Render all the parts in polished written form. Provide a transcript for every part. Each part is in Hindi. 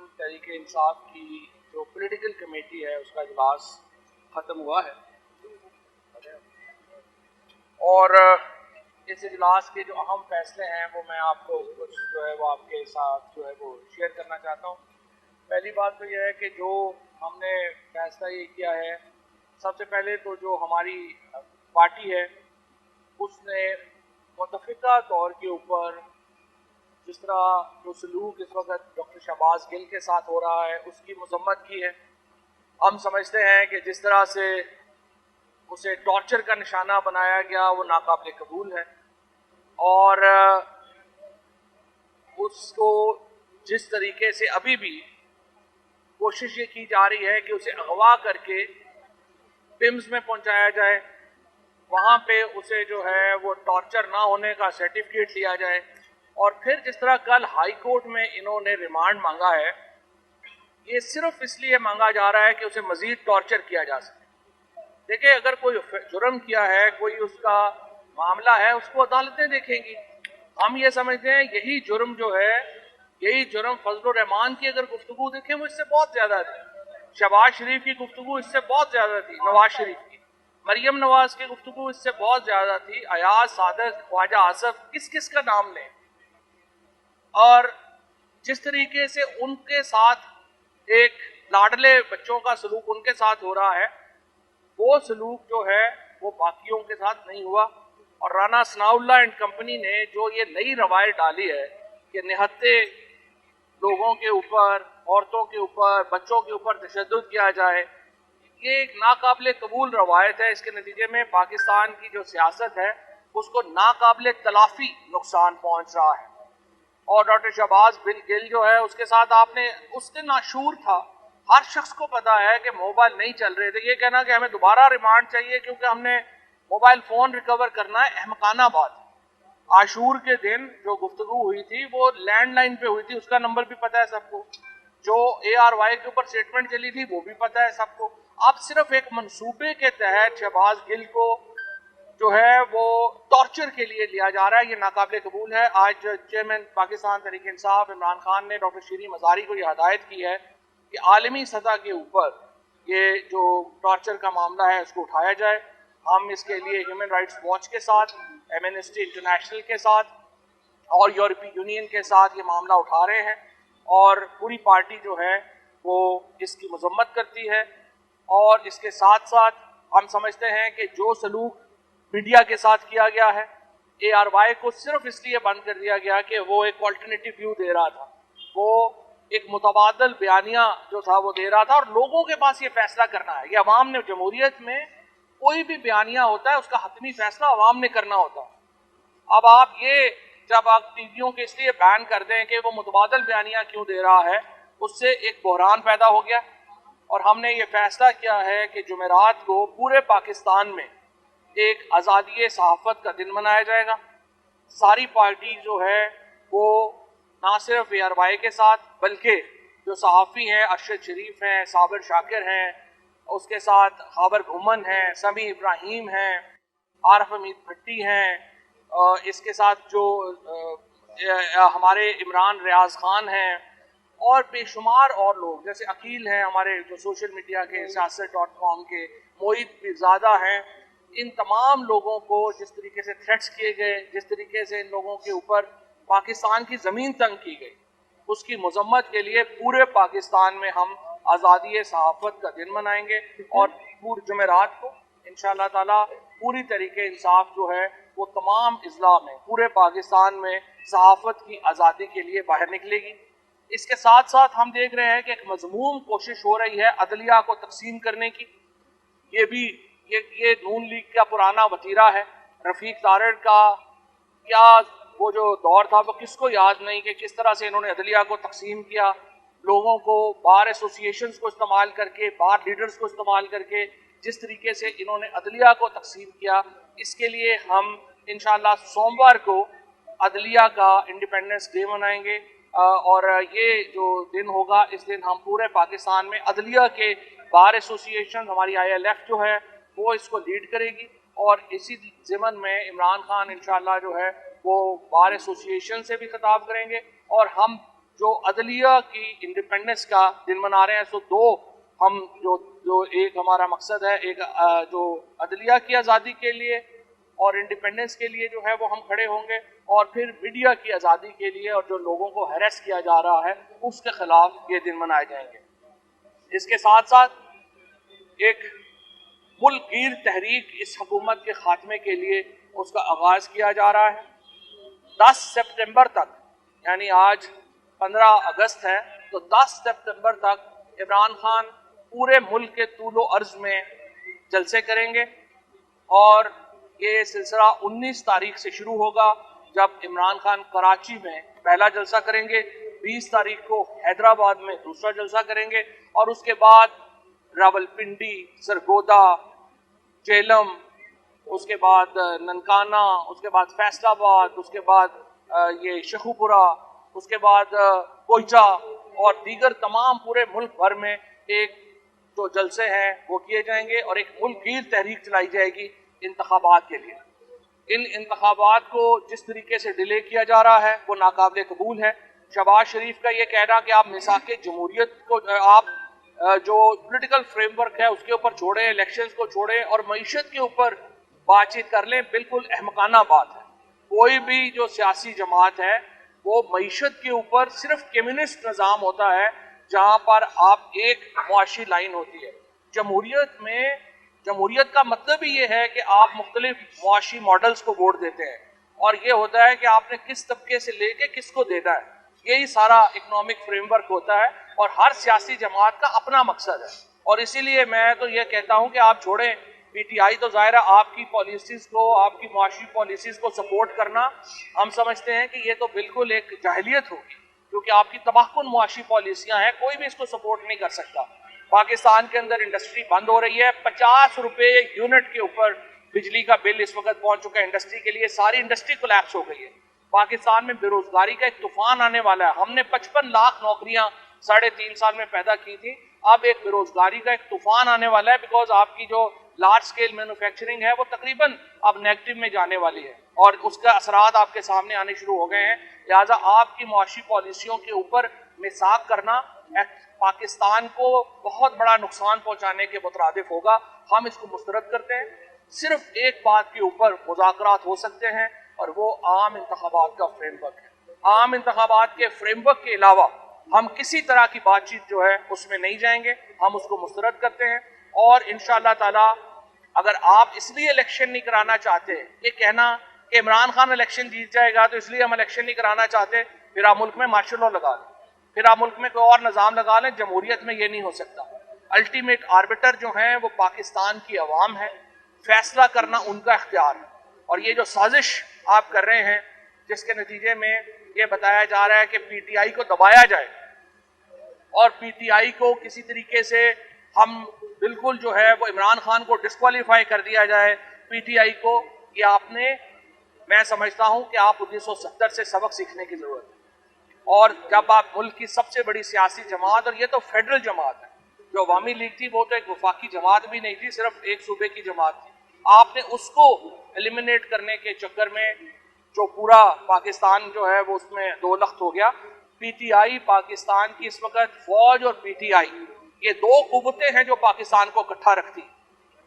तहरीक इंसाफ की जो पॉलिटिकल कमेटी है उसका इजलास ख़त्म हुआ है और इस इजलास के जो अहम फैसले हैं वो मैं आपको कुछ जो है वो आपके साथ जो है वो शेयर करना चाहता हूँ। पहली बात तो यह है कि जो हमने फैसला ये किया है, सबसे पहले तो जो हमारी पार्टी है उसने मुतफ़िका तौर के ऊपर जिस तरह जो सलूक इस वक्त डॉक्टर शहबाज गिल के साथ हो रहा है उसकी मजम्मत की है। हम समझते हैं कि जिस तरह से उसे टॉर्चर का निशाना बनाया गया वो नाकाबिल कबूल है और उसको जिस तरीके से अभी भी कोशिश ये की जा रही है कि उसे अगवा करके पिम्स में पहुंचाया जाए, वहाँ पे उसे जो है वो टॉर्चर ना होने का सर्टिफिकेट लिया जाए और फिर जिस तरह कल हाई कोर्ट में इन्होंने रिमांड मांगा है, ये सिर्फ इसलिए मांगा जा रहा है कि उसे मजीद टॉर्चर किया जा सके। देखिए, अगर कोई जुर्म किया है, कोई उसका मामला है, उसको अदालतें देखेंगी। हम ये समझते हैं यही जुर्म जो है, यही जुर्म फजल रहमान की अगर गुफ्तगू देखें वो इससे बहुत ज्यादा थी, शहबाज शरीफ की गुफ्तगू इससे बहुत ज्यादा थी, नवाज शरीफ की, मरियम नवाज की गुफ्तगू इससे बहुत ज्यादा थी, अयाज सादत, ख्वाजा आसफ, किस किस का नाम लें। और जिस तरीके से उनके साथ एक लाडले बच्चों का सलूक उनके साथ हो रहा है, वो सलूक जो है वो बाकियों के साथ नहीं हुआ। और राना सनाउल्लाह एंड कंपनी ने जो ये नई रवायत डाली है कि निहत्ते लोगों के ऊपर, औरतों के ऊपर, बच्चों के ऊपर तशद्दुद किया जाए, ये एक नाकाबिल कबूल रवायत है। इसके नतीजे में पाकिस्तान की जो सियासत है उसको नाकाबिल तलाफी नुकसान पहुंच रहा है। और डॉक्टर शहबाज गिल जो है उसके साथ आपने उस दिन नाशूर था, हर शख्स को पता है कि मोबाइल नहीं चल रहे थे। ये कहना कि हमें दोबारा रिमांड चाहिए क्योंकि हमने मोबाइल फोन रिकवर करना है, अहमकाना बात। आशूर के दिन जो गुफ्तगू हुई थी वो लैंडलाइन पे हुई थी, उसका नंबर भी पता है सबको। जो ARY के ऊपर स्टेटमेंट चली थी वो भी पता है सबको। अब सिर्फ एक मंसूबे के तहत शहबाज गिल को जो है वो टॉर्चर के लिए लिया जा रहा है, ये नाकाबिल कबूल है। आज चेयरमैन पाकिस्तान तहरीक इंसाफ इमरान खान ने डॉक्टर शीरी मजारी को ये हदायत की है कि आलमी सतह के ऊपर ये जो टॉर्चर का मामला है उसको उठाया जाए। हम इसके लिए ह्यूमन राइट्स वॉच के साथ, एमनेस्टी इंटरनेशनल के साथ और यूरोपीय यूनियन के साथ ये मामला उठा रहे हैं और पूरी पार्टी जो है वो इसकी मजम्मत करती है। और इसके साथ साथ हम समझते हैं कि जो सलूक मीडिया के साथ किया गया है, ARY को सिर्फ इसलिए बंद कर दिया गया कि वो एक ऑल्टरनेटिव व्यू दे रहा था, वो एक मुतबादल बयानिया जो था वो दे रहा था। और लोगों के पास ये फैसला करना है, ये अवाम ने, जमहूरियत में कोई भी बयानिया होता है उसका हतमी फैसला अवाम ने करना होता है। अब आप ये जब आप टीवियों के इसलिए बैन कर दें कि वो मुतबादल बयानिया क्यों दे रहा है, उससे एक बहरान पैदा हो गया। और हमने ये फैसला किया है कि जुमेरात को पूरे पाकिस्तान में एक आज़ादी सहाफ़त का दिन मनाया जाएगा। सारी पार्टी जो है वो ना सिर्फ ARY के साथ बल्कि जो सहाफ़ी हैं, अरशद शरीफ हैं, साबिर शाकिर हैं, उसके साथ खाबर घुमन हैं, समी इब्राहिम हैं, आरफ हमीद भट्टी हैं, इसके साथ जो हमारे इमरान रियाज खान हैं और बेशुमार और लोग जैसे अकील हैं, हमारे जो सोशल मीडिया के siyaset.com के मोहित पीरज़ादा हैं, इन तमाम लोगों को जिस तरीके से थ्रेट्स किए गए, जिस तरीके से इन लोगों के ऊपर पाकिस्तान की ज़मीन तंग की गई, उसकी मजम्मत के लिए पूरे पाकिस्तान में हम आज़ादी सहाफ़त का दिन मनाएंगे। और पूरे जुमेरात को इंशाअल्लाह ताला पूरी तरीके इंसाफ जो है वो तमाम इज़ला में पूरे पाकिस्तान में सहाफ़त की आज़ादी के लिए बाहर निकलेगी। इसके साथ साथ हम देख रहे हैं कि एक मज़मूम कोशिश हो रही है अदलिया को तकसीम करने की। ये भी ये नून लीग का पुराना वतीरा है। रफ़ीक तारड़ का क्या वो जो दौर था वो किसको याद नहीं कि किस तरह से इन्होंने अदलिया को तकसीम किया, लोगों को बार एसोसिएशंस को इस्तेमाल करके, बार लीडर्स को इस्तेमाल करके जिस तरीके से इन्होंने अदलिया को तकसीम किया। इसके लिए हम इंशाअल्लाह सोमवार को अदलिया का इंडिपेंडेंस डे मनाएंगे और ये जो दिन होगा इस दिन हम पूरे पाकिस्तान में अदलिया के बार एसोसिएशन, हमारी ILF जो है वो इसको लीड करेगी और इसी ज़िमन में इमरान खान इंशाअल्लाह जो है वो बार एसोसिएशन से भी खिताब करेंगे और हम जो अदलिया की इंडिपेंडेंस का दिन मना रहे हैं, सो दो हम जो एक हमारा मकसद है, एक जो अदलिया की आज़ादी के लिए और इंडिपेंडेंस के लिए जो है वो हम खड़े होंगे, और फिर मीडिया की आज़ादी के लिए और जो लोगों को हैरेस किया जा रहा है उसके खिलाफ ये दिन मनाए जाएंगे। इसके साथ साथ एक मुल्कगीर तहरीक इस हुकूमत के खात्मे के लिए उसका आगाज़ किया जा रहा है। 10 सितंबर तक, यानी आज 15 अगस्त है, तो 10 सितंबर तक इमरान खान पूरे मुल्क के तूलो अर्ज में जलसे करेंगे, और ये सिलसिला 19 तारीख से शुरू होगा, जब इमरान खान कराची में पहला जलसा करेंगे, 20 तारीख को हैदराबाद में दूसरा जलसा करेंगे, और उसके बाद रावलपिंडी, सरगोदा, जेलम, उसके बाद ननकाना, उसके बाद फैसलाबाद, उसके बाद ये शेखुपुरा, उसके बाद कोयटा और दीगर तमाम पूरे मुल्क भर में एक जो जलसे हैं वो किए जाएंगे, और एक मुल्कगीर तहरीक चलाई जाएगी इंतखाबात के लिए। इन इंतखाबात को जिस तरीके से डिले किया जा रहा है वो नाकाबिले कबूल है। शहबाज शरीफ का ये कहना कि आप मिसाक जमहूरियत को आप जो पॉलिटिकल फ्रेमवर्क है उसके ऊपर छोड़ें, इलेक्शंस को छोड़ें और मईशत के ऊपर बातचीत कर लें, बिल्कुल अहमकाना बात है। कोई भी जो सियासी जमात है वो मईशत के ऊपर सिर्फ कम्युनिस्ट निज़ाम होता है जहां पर आप एक मुआशी लाइन होती है। जमहूरियत का मतलब ही ये है कि आप मुख्तलिफ मुआशी मॉडल्स को वोट देते हैं, और ये होता है कि आपने किस तबके से लेके किसको देना है, यही सारा इकोनॉमिक फ्रेमवर्क होता है, और हर सियासी जमात का अपना मकसद है। और इसीलिए मैं तो ये कहता हूँ कि आप छोड़ें पीटीआई, तो ज़ाहिर है आपकी पॉलिसीज़ को, आपकी मुआशी पॉलिसीज़ को सपोर्ट करना हम समझते हैं कि ये तो बिल्कुल एक जाहिलियत होगी, क्योंकि आपकी तबाहकुन मुआशी पॉलिसियाँ हैं, कोई भी इसको सपोर्ट नहीं कर सकता। पाकिस्तान के अंदर इंडस्ट्री बंद हो रही है, 50 रुपये यूनिट के ऊपर बिजली का बिल इस वक्त पहुंच चुका है इंडस्ट्री के लिए, सारी इंडस्ट्री कोलैप्स हो गई है। पाकिस्तान में बेरोजगारी का एक तूफान आने वाला है। हमने 55 लाख नौकरियां 3.5 साल में पैदा की थी, अब एक बेरोजगारी का एक तूफान आने वाला है, बिकॉज आपकी जो लार्ज स्केल मैन्युफैक्चरिंग है वो तकरीबन अब नेगेटिव में जाने वाली है, और उसका असरात आपके सामने आने शुरू हो गए हैं। लिहाजा आपकी मुआशी पॉलिसियों के ऊपर मिसाक करना पाकिस्तान को बहुत बड़ा नुकसान पहुंचाने के मुतरादिफ होगा। हम इसको मुस्तरद करते हैं। सिर्फ एक बात के ऊपर मुज़ाकरात हो सकते हैं, और वो आम इंतखाबात का फ्रेमवर्क है। आम इंतखाबात के फ्रेमवर्क के अलावा हम किसी तरह की बातचीत जो है उसमें नहीं जाएंगे, हम उसको मुस्तरद करते हैं। और इंशाअल्लाह ताला अगर आप इसलिए इलेक्शन नहीं कराना चाहते, ये कहना कि इमरान खान इलेक्शन जीत जाएगा तो इसलिए हम इलेक्शन नहीं कराना चाहते, फिर आप मुल्क में मार्शल लॉ लगा लें, फिर आप मुल्क में कोई और निज़ाम लगा लें। जमहूरियत में ये नहीं हो सकता। अल्टीमेट आर्बिटर जो हैं वो पाकिस्तान की अवाम है, फैसला करना उनका इख्तियार है। और ये जो साजिश आप कर रहे हैं जिसके नतीजे में ये बताया जा रहा है कि पीटीआई को दबाया जाए और पीटीआई को किसी तरीके से हम बिल्कुल जो है वो इमरान खान को डिस्क्वालीफाई कर दिया जाए पीटीआई को, ये आपने, मैं समझता हूं कि आप 1970 से सबक सीखने की जरूरत है। और जब आप मुल्क की सबसे बड़ी सियासी जमात, और ये तो फेडरल जमात है, जो अवामी लीग थी वो तो एक वफाकी जमात भी नहीं थी, सिर्फ एक सूबे की जमात थी, आपने उसको एलिमिनेट करने के चक्कर में जो पूरा पाकिस्तान जो है वो उसमें दो लख्त हो गया। पीटीआई पाकिस्तान की इस वक्त फौज और पीटीआई ये दो कुव्वतें हैं जो पाकिस्तान को इकट्ठा रखती,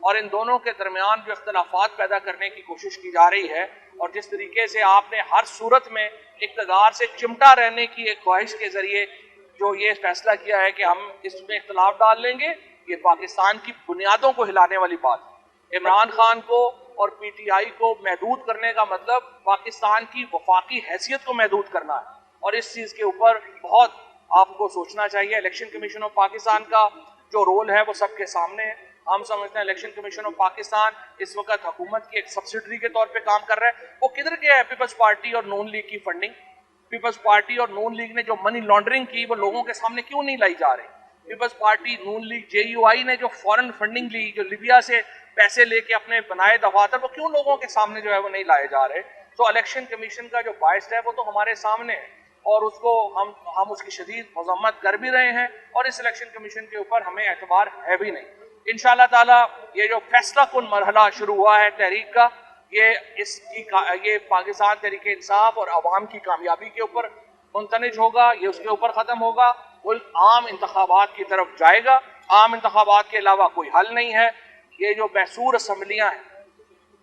और इन दोनों के दरमियान जो इख्तलाफात पैदा करने की कोशिश की जा रही है, और जिस तरीके से आपने हर सूरत में इक़्तिदार से चिमटा रहने की एक ख्वाहिश के जरिए जो ये फैसला किया है कि हम इसमें इख्तलाफ डाल लेंगे, ये पाकिस्तान की बुनियादों को हिलाने वाली बात है। इमरान खान को और पीटीआई को महदूद करने का मतलब पाकिस्तान की वफाकी हैसियत को महदूद करना है, और इस चीज़ के ऊपर बहुत आपको सोचना चाहिए। इलेक्शन कमीशन ऑफ पाकिस्तान का जो रोल है वो सबके सामने है। हम समझते हैं इलेक्शन कमीशन ऑफ पाकिस्तान इस वक्त हुकूमत की एक सब्सिडरी के तौर पे काम कर रहा है। वो किधर गया है पीपल्स पार्टी और नून लीग की फंडिंग? पीपल्स पार्टी और नून लीग ने जो मनी लॉन्ड्रिंग की वो लोगों के सामने क्यों नहीं लाई जा रही? पीपल्स पार्टी, नून लीग, जेयूआई ने जो फॉरेन फंडिंग ली, जो लिबिया से पैसे लेके अपने बनाए दफातर, वो क्यों लोगों के सामने जो है वो नहीं लाए जा रहे? तो इलेक्शन कमीशन का जो बायस है वो तो हमारे सामने है, और उसको हम उसकी शदीद मजम्मत कर भी रहे हैं, और इस इलेक्शन कमीशन के ऊपर हमें एतबार है भी नहीं। इंशाअल्लाह ताला ये जो फैसला कुन मरहला शुरू हुआ है तहरीक का, ये पाकिस्तान तहरीक इंसाफ और अवाम की कामयाबी के ऊपर मुंतनिज होगा, ये उसके ऊपर ख़त्म होगा, मुल्क आम इंतखाबात की तरफ जाएगा। आम इंतखाबात के अलावा कोई हल नहीं है। ये जो बैसूर असम्बलियाँ हैं,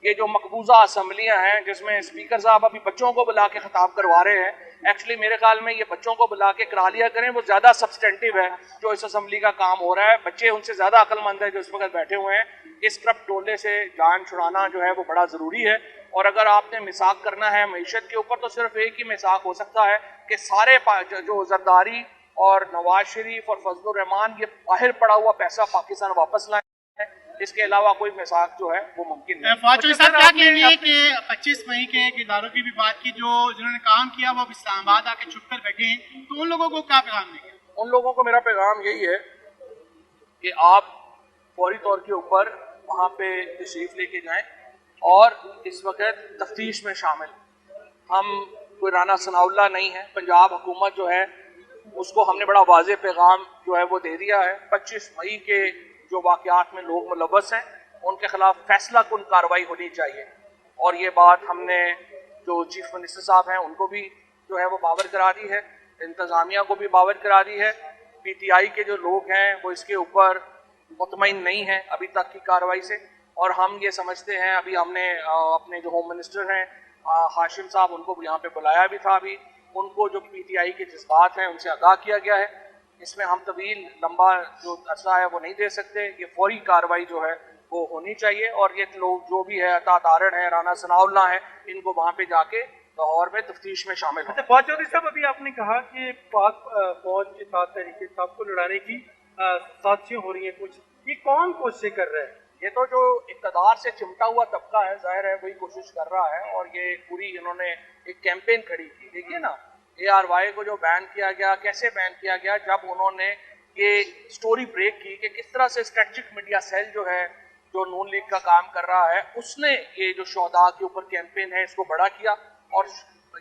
ये जो मकबूजा असम्बलियाँ हैं जिसमें स्पीकर साहब अभी बच्चों को बुला के खिताब करवा रहे हैं, एक्चुअली मेरे ख्याल में ये बच्चों को बुला के करा लिया करें, वो ज़्यादा सब्सटेंटिव है जो इस असम्बली का काम हो रहा है। बच्चे उनसे ज़्यादा अक्लमंद है जो इस वक्त बैठे हुए हैं। इस करप्ट टोले से जान छुड़ाना जो है वो बड़ा ज़रूरी है। और अगर आपने मिसाक करना है मईशत के ऊपर तो सिर्फ एक ही मिसाक हो सकता है कि सारे जो जरदारी और नवाज शरीफ और फजलुर रहमान ये बाहर पड़ा हुआ पैसा पाकिस्तान वापस लाए। इसके अलावा कोई मिसाक जो है वो मुमकिन नहीं। फौज चौधरी साहब क्या कहेंगे कि 25 मई के एक इदारों की भी बात की जो जिन्होंने काम किया वो अब इस्लामाबाद आके छुप कर बैठे हैं, तो उन लोगों को क्या पैगाम देंगे? उन लोगों को मेरा पैगाम यही है कि आप फौरी तौर के ऊपर वहाँ पे तशरीफ लेके जाएं और इस वक्त तफ्तीश में शामिल। हम कोई राना सनाउल्लाह नहीं है। पंजाब हुकूमत जो है उसको हमने बड़ा वाज़ेह पैगाम जो है वो दे दिया है। 25 मई के जो वाक़यात में लोग मुलव्वस हैं उनके खिलाफ फैसला कुन कार्रवाई होनी चाहिए। और ये बात हमने जो चीफ मिनिस्टर साहब हैं उनको भी जो है वो बावर करा दी है, इंतज़ामिया को भी बावर करा दी है। PTI के जो लोग हैं वो इसके ऊपर मुतमईन नहीं हैं अभी तक की कार्रवाई से। और हम ये समझते हैं, अभी हमने अपने जो होम मिनिस्टर हैं हाशिम साहब, उनको यहाँ पे बुलाया भी था। अभी उनको जो PTI के जज्बात हैं उनसे आगाह किया गया है। इसमें हम तवील लंबा जो अरसा है वो नहीं दे सकते। ये फौरी कार्रवाई जो है वो होनी चाहिए। और ये लोग जो भी है अता तारण है, राना सनाउल्लाह है, इनको वहाँ पे जाके लाहौर में तफ्तीश में शामिल हो। अच्छा फौज चौधरी साहब, अभी आपने कहा कि पाक फौज के साथ तहरीके साहब को लड़ाने की साजिशें हो रही हैं कुछ, ये कौन कोशिश कर रहा है? ये तो जो इक़्तिदार से चिमटा हुआ तबका है, जाहिर है वही कोशिश कर रहा है। और ये पूरी इन्होंने एक कैंपेन खड़ी की। देखिए ना, ARY को जो बैन किया गया, कैसे बैन किया गया, जब उन्होंने ये स्टोरी ब्रेक की कि किस तरह से स्ट्रेटजिक मीडिया सेल जो है जो नून लीग का काम कर रहा है उसने ये जो शोहदा के ऊपर कैंपेन है इसको बड़ा किया। और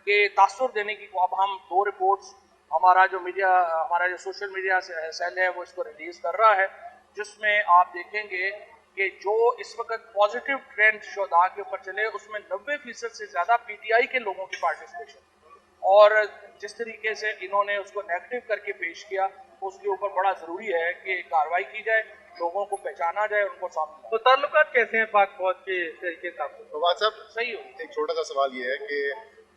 ये तासुर देने की अब हम 2 रिपोर्ट्स हमारा जो सोशल मीडिया सेल है वो इसको रिलीज कर रहा है, जिसमें आप देखेंगे कि जो इस वक्त पॉजिटिव ट्रेंड शोहदा के ऊपर चले उसमें 90% से ज़्यादा PTI के लोगों की पार्टिसिपेशन। और जिस तरीके से इन्होंने उसको नेगेटिव करके पेश किया उसके ऊपर बड़ा ज़रूरी है कि कार्रवाई की जाए, लोगों को पहचाना जाए, उनको सामने। तो ताल्लुकात कैसे हैं पाक फौज के तहरीके साहब? तो बात साहब सही हो। एक छोटा सा सवाल ये है कि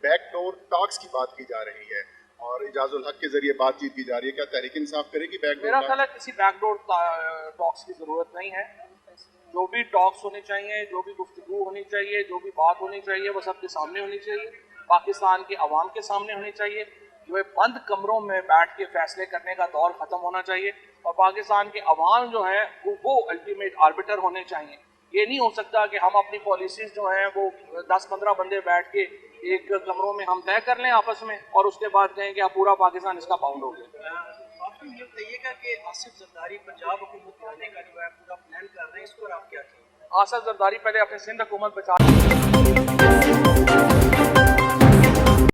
बैकडोर टॉक्स की बात की जा रही है और इजाजुल हक के जरिए बातचीत की जा रही है, क्या तहरीक इंसाफ करेगी बैकडोर? मेरा ख्याल है किसी बैकडोर टॉक्स की ज़रूरत नहीं है। जो भी टॉक्स होने चाहिए, जो भी गुफ्तगू होनी चाहिए, जो भी बात होनी चाहिए वो सबके सामने होनी चाहिए, पाकिस्तान के अवाम के सामने होनी चाहिए। जो है बंद कमरों में बैठ के फैसले करने का दौर ख़त्म होना चाहिए और पाकिस्तान के अवाम जो है वो अल्टीमेट आर्बिटर होने चाहिए। ये नहीं हो सकता कि हम अपनी पॉलिसीज़ जो हैं वो 10-15 बंदे बैठ के एक कमरों में हम तय कर लें आपस में और उसके बाद कहें कि पूरा पाकिस्तान इसका बाउंड हो गया। आपको ये बताइएगा कि आसिफ जरदारी पंजाब हुकूमत लाने का जो है पूरा प्लान कर रहे हैं, इस पर आप क्या कहेंगे? आसिफ जरदारी पहले अपने सिंध हुकूमत बचा